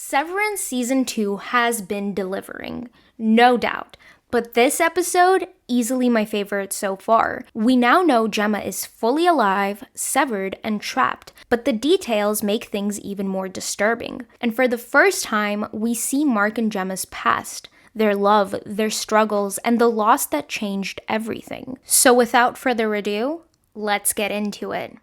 Severance Season 2 has been delivering, no doubt. But this episode, easily my favorite so far. We now know Gemma is fully alive, severed, and trapped, but the details make things even more disturbing. And for the first time, we see Mark and Gemma's past, their love, their struggles, and the loss that changed everything. So without further ado, let's get into it.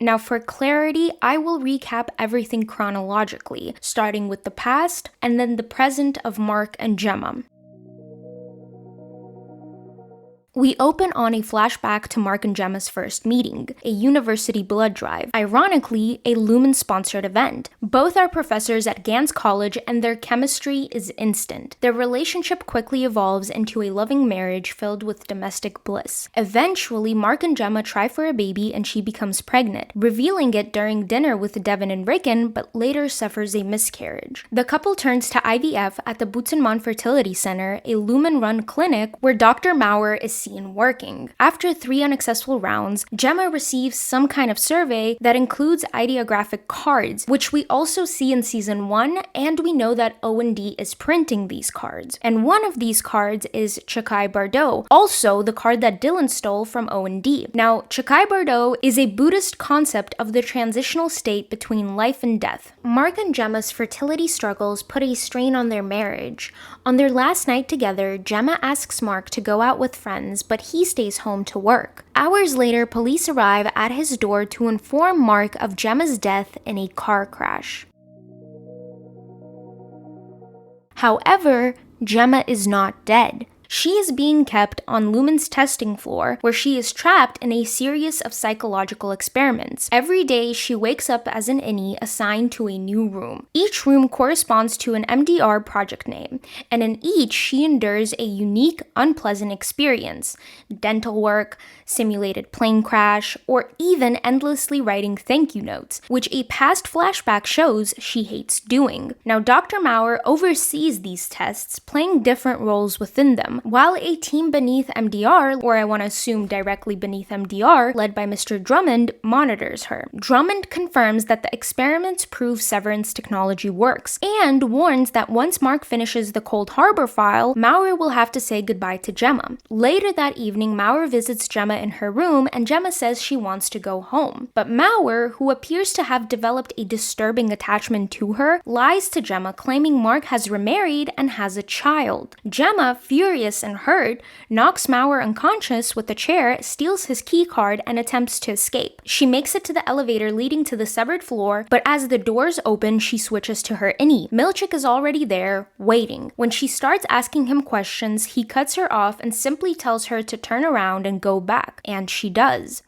Now for clarity, I will recap everything chronologically, starting with the past and then the present of Mark and Gemma. We open on a flashback to Mark and Gemma's first meeting, a university blood drive, ironically a Lumon-sponsored event. Both are professors at Gans College and their chemistry is instant. Their relationship quickly evolves into a loving marriage filled with domestic bliss. Eventually, Mark and Gemma try for a baby and she becomes pregnant, revealing it during dinner with Devin and Regan, but later suffers a miscarriage. The couple turns to IVF at the Butenman Fertility Center, a Lumon-run clinic where Dr. Maurer is seen working. After 3 unsuccessful rounds, Gemma receives some kind of survey that includes ideographic cards, which we also see in Season 1, and we know that O&D is printing these cards. And one of these cards is Chikhai Bardo, also the card that Dylan stole from O&D. Now, Chikhai Bardo is a Buddhist concept of the transitional state between life and death. Mark and Gemma's fertility struggles put a strain on their marriage. On their last night together, Gemma asks Mark to go out with friends, but he stays home to work. Hours later, police arrive at his door to inform Mark of Gemma's death in a car crash. However, Gemma is not dead. She is being kept on Lumon's testing floor, where she is trapped in a series of psychological experiments. Every day, she wakes up as an innie assigned to a new room. Each room corresponds to an MDR project name, and in each, she endures a unique, unpleasant experience. Dental work, simulated plane crash, or even endlessly writing thank you notes, which a past flashback shows she hates doing. Now, Dr. Maurer oversees these tests, playing different roles within them, while a team beneath MDR, or I want to assume directly beneath MDR, led by Mr. Drummond, monitors her. Drummond confirms that the experiments prove Severance technology works, and warns that once Mark finishes the Cold Harbor file, Maurer will have to say goodbye to Gemma. Later that evening, Maurer visits Gemma in her room, and Gemma says she wants to go home. But Maurer, who appears to have developed a disturbing attachment to her, lies to Gemma, claiming Mark has remarried and has a child. Gemma, furious and hurt, knocks Maurer unconscious with a chair, steals his key card, and attempts to escape. She makes it to the elevator leading to the severed floor, but as the doors open, she switches to her innie. Milchik is already there, waiting. When she starts asking him questions, he cuts her off and simply tells her to turn around and go back, and she does.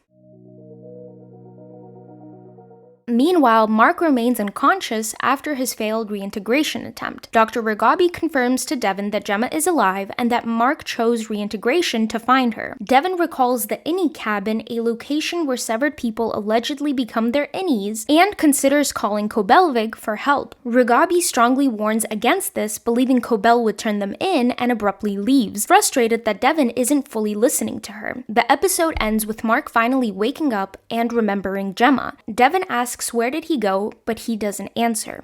Meanwhile, Mark remains unconscious after his failed reintegration attempt. Dr. Regabi confirms to Devin that Gemma is alive and that Mark chose reintegration to find her. Devin recalls the innie cabin, a location where severed people allegedly become their innies, and considers calling Kobelvig for help. Regabi strongly warns against this, believing Kobel would turn them in, and abruptly leaves, frustrated that Devin isn't fully listening to her. The episode ends with Mark finally waking up and remembering Gemma. Devin asks where did he go, but he doesn't answer.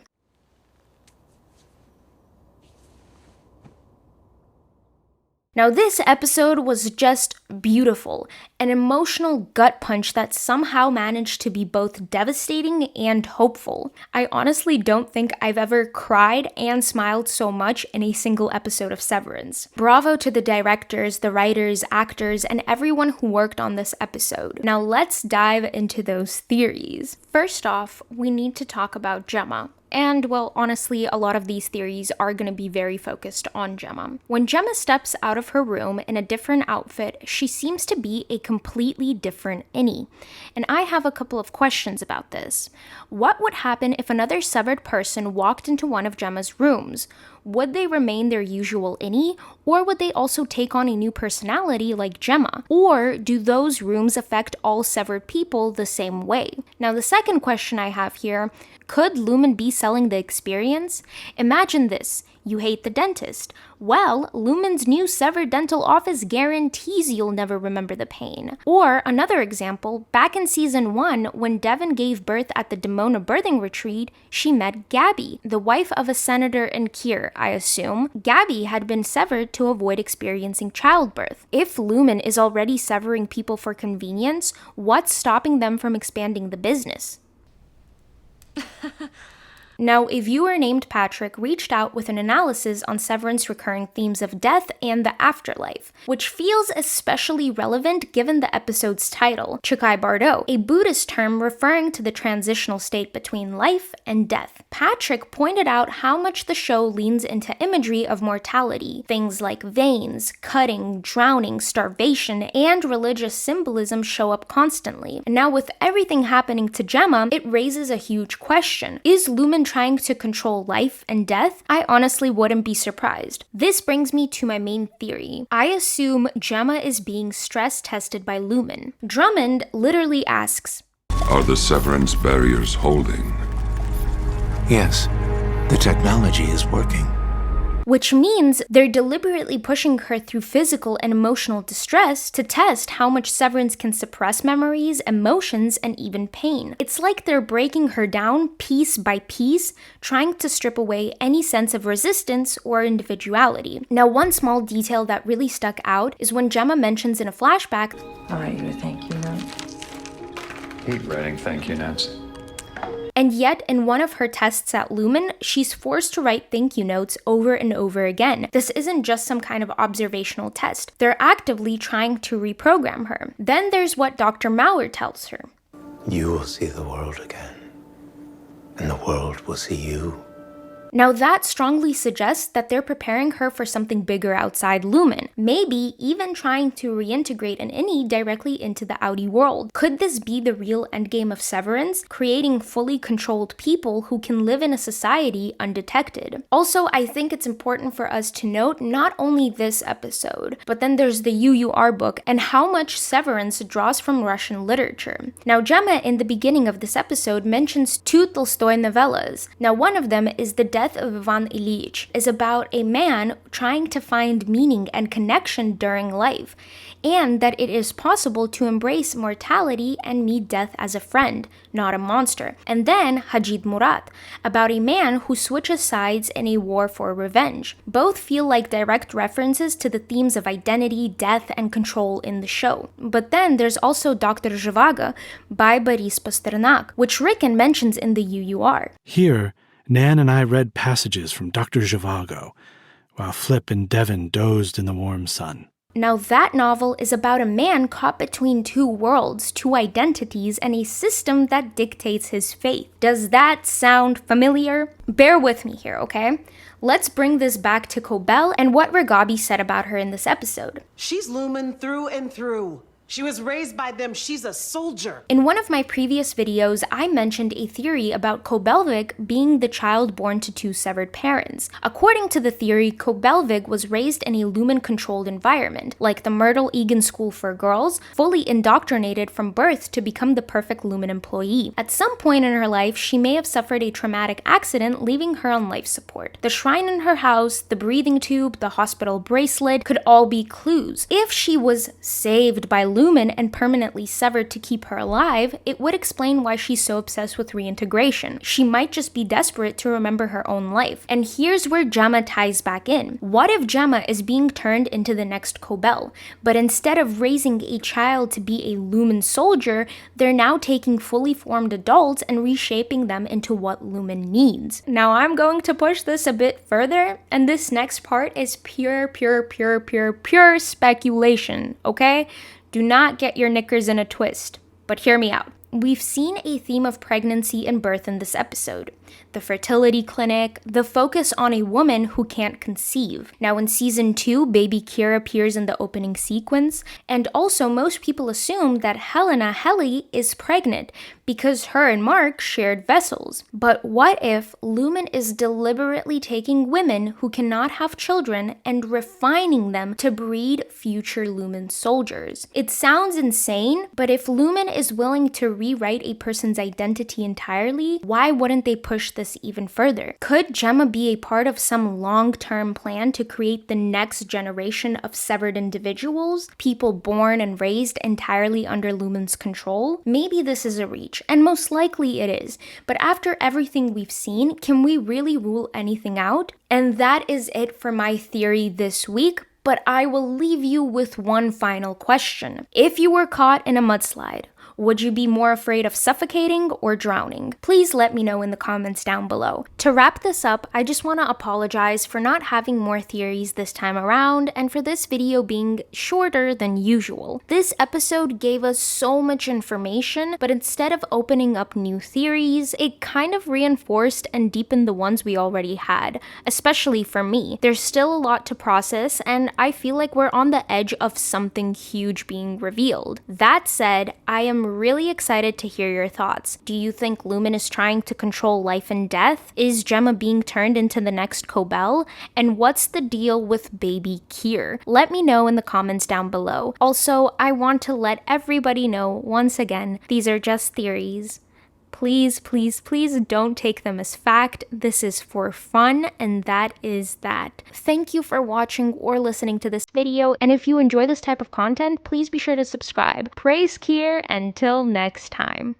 Now this episode was just beautiful, an emotional gut punch that somehow managed to be both devastating and hopeful. I honestly don't think I've ever cried and smiled so much in a single episode of Severance. Bravo to the directors, the writers, actors, and everyone who worked on this episode. Now let's dive into those theories. First off, we need to talk about Gemma. And, well, honestly, a lot of these theories are going to be very focused on Gemma. When Gemma steps out of her room in a different outfit, she seems to be a completely different innie. And I have a couple of questions about this. What would happen if another severed person walked into one of Gemma's rooms? Would they remain their usual innie, or would they also take on a new personality like Gemma? Or do those rooms affect all severed people the same way? Now, the second question I have here, Could Lumon be selling the experience? Imagine this. You hate the dentist. Well, Lumon's new severed dental office guarantees you'll never remember the pain. Or another example, back in season 1, when Devon gave birth at the Demona birthing retreat, she met Gabby, the wife of a senator in Kier, I assume. Gabby had been severed to avoid experiencing childbirth. If Lumon is already severing people for convenience, what's stopping them from expanding the business? Now, a viewer named Patrick reached out with an analysis on Severance recurring themes of death and the afterlife, which feels especially relevant given the episode's title, Chikhai Bardo, a Buddhist term referring to the transitional state between life and death. Patrick pointed out how much the show leans into imagery of mortality, things like veins, cutting, drowning, starvation, and religious symbolism show up constantly. And now with everything happening to Gemma, it raises a huge question. Is Lumon trying to control life and death? I honestly wouldn't be surprised. This brings me to my main theory. I assume Gemma is being stress tested by Lumon. Drummond literally asks, "Are the severance barriers holding?" Yes, the technology is working. Which means they're deliberately pushing her through physical and emotional distress to test how much Severance can suppress memories, emotions, and even pain. It's like they're breaking her down piece by piece, trying to strip away any sense of resistance or individuality. Now, one small detail that really stuck out is when Gemma mentions in a flashback, "I'll write you a thank you note." Hate writing thank you notes. and yet in one of her tests at Lumon, she's forced to write thank you notes over and over again. This isn't just some kind of observational test. They're actively trying to reprogram her. Then there's what Dr. Mauer tells her. You will see the world again, and the world will see you. Now that strongly suggests that they're preparing her for something bigger outside Lumon, maybe even trying to reintegrate an innie directly into the outie world. Could this be the real endgame of Severance, creating fully controlled people who can live in a society undetected? Also, I think it's important for us to note not only this episode, but then there's the UUR book and how much Severance draws from Russian literature. Now Gemma in the beginning of this episode mentions 2 Tolstoy novellas. Now one of them is The Death of Ivan Ilyich, is about a man trying to find meaning and connection during life, and that it is possible to embrace mortality and meet death as a friend, not a monster. And then Hajid Murat, about a man who switches sides in a war for revenge. Both feel like direct references to the themes of identity, death, and control in the show. But then there's also Dr. Zhivago by Boris Pasternak, which Rickon mentions in the UUR. Here, Nan and I read passages from Dr. Zhivago, while Flip and Devon dozed in the warm sun. Now that novel is about a man caught between 2 worlds, 2 identities, and a system that dictates his fate. Does that sound familiar? Bear with me here, okay? Let's bring this back to Cobell and what Ragabi said about her in this episode. She's Lumon through and through. She was raised by them. She's a soldier. In one of my previous videos, I mentioned a theory about Kobelvik being the child born to 2 severed parents. According to the theory, Kobelvik was raised in a Lumon-controlled environment, like the Myrtle Eagan School for Girls, fully indoctrinated from birth to become the perfect Lumon employee. At some point in her life, she may have suffered a traumatic accident, leaving her on life support. The shrine in her house, the breathing tube, the hospital bracelet could all be clues. If she was saved by Lumon and permanently severed to keep her alive, it would explain why she's so obsessed with reintegration. She might just be desperate to remember her own life. And here's where Gemma ties back in. What if Gemma is being turned into the next Cobell, but instead of raising a child to be a Lumon soldier, they're now taking fully formed adults and reshaping them into what Lumon needs? Now I'm going to push this a bit further, and this next part is pure speculation, okay? Do not get your knickers in a twist, but hear me out. We've seen a theme of pregnancy and birth in this episode. the fertility clinic, the focus on a woman who can't conceive. Now in season 2, baby Kira appears in the opening sequence, and also most people assume that Helly is pregnant because her and Mark shared vessels. But what if Lumon is deliberately taking women who cannot have children and refining them to breed future Lumon soldiers? It sounds insane, but if Lumon is willing to rewrite a person's identity entirely, why wouldn't they push this even further? Could Gemma be a part of some long-term plan to create the next generation of severed individuals, people born and raised entirely under Lumon's control? Maybe this is a reach, and most likely it is, but after everything we've seen, can we really rule anything out? And that is it for my theory this week, but I will leave you with one final question. If you were caught in a mudslide, would you be more afraid of suffocating or drowning? Please let me know in the comments down below. To wrap this up, I just want to apologize for not having more theories this time around and for this video being shorter than usual. This episode gave us so much information, but instead of opening up new theories, it kind of reinforced and deepened the ones we already had, especially for me. There's still a lot to process, and I feel like we're on the edge of something huge being revealed. That said, I am really excited to hear your thoughts. Do you think Lumon is trying to control life and death? Is Gemma being turned into the next Cobell? And what's the deal with baby Kier? Let me know in the comments down below. Also, I want to let everybody know, once again, these are just theories. Please, please, please don't take them as fact. This is for fun, and that is that. Thank you for watching or listening to this video, and if you enjoy this type of content, please be sure to subscribe. Praise Kier, until next time.